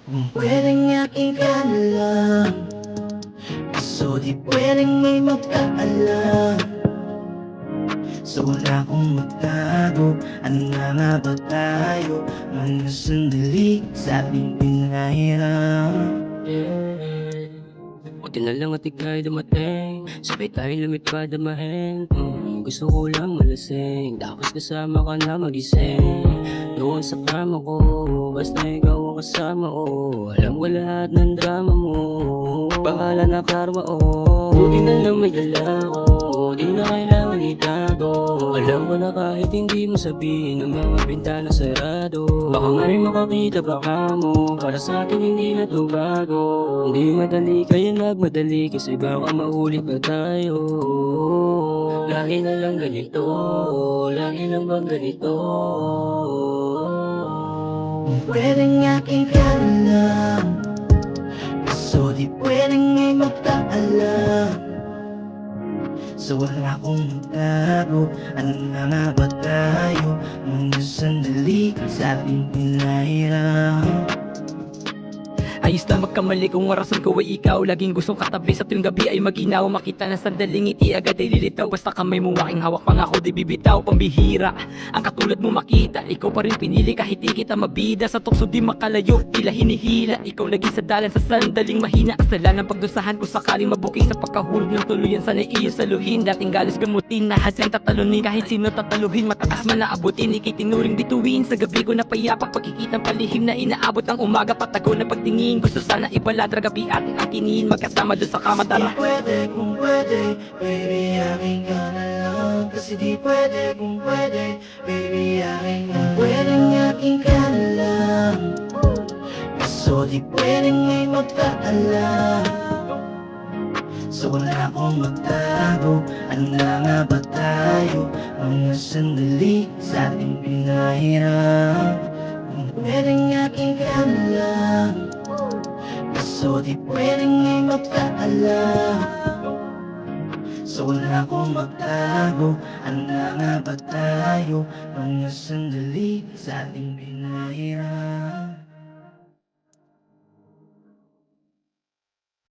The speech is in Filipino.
Kung pwedeng aking ka na lang, kaso di pwedeng may magkaalam. So wala akong magtago, ano na nga ba tayo? Mga sandali sa ating pinahiram. Buti na lang at ika'y dumating, sabay tayo lumipad damahin. Gusto ko lang malasing, tapos kasama ka na magising. Doon sa kama ko, basta ikaw ang kasama ko. Alam ko lahat ng drama mo, bahala na karma o. Buti na lang may dala ko, di na kailangan itago. Alam ko na kahit hindi mo sabihin, ang mga bintana sarado. Baka may makakita baka mo, para sa akin hindi na to bago. Hindi madali kaya nagmadali, kasi baka maulit pa tayo. Lagi na lang ganito, lagi lang bang ganito? Kung pwedeng aking ka na lang, kaso di pwedeng may magkaalam. So wala akong magtago, ano na nga ba tayo? Mga sandali sa ating pinahiram. Ayos na magkamali kung orasan ko ay ikaw. Laging gustong katabi sa tuwing gabi ay maginaw. Makita na sandaling ngiti agad ay lilitaw. Basta kamay mo aking hawak, pangako di bibitaw. Pambihira, ang katulad mo makita. Ikaw pa rin pinili kahit di kita mabida. Sa tukso di makalayo, tila hinihila. Ikaw lagi sa dalan sa sandaling mahina. Kasalanan pagdusahan ko sakaling mabuking sa pagkahulog ng tuluyan. Sana'y iyo saluhin, dating galos gamutin. Nahasyang tatalunin, kahit sino tataluhin. Mataas man naabutin, ikitinuring bituin. Sa gabi ko na payapak, pagkikitang palihim na inaabot ang umaga. Patago na pagtingin, gusto sana ibaladra gabi ating akinin. Magkasama doon sa kama, Di tara. pwede kung pwede, baby aking ka na lang. Kasi di pwede kung pwede, baby aking kung pwedeng aking ka na lang. Kaso di pwedeng may magkaalam. So wala akong magtago, ano na nga ba tayo? Mga sandali sa ating pinahiram. Kung pwedeng aking ka na lang, kaso di pwedeng may magkaalam. So wala akong magtago, ano na nga ba tayo? Mga sandali sa ating pinahiram.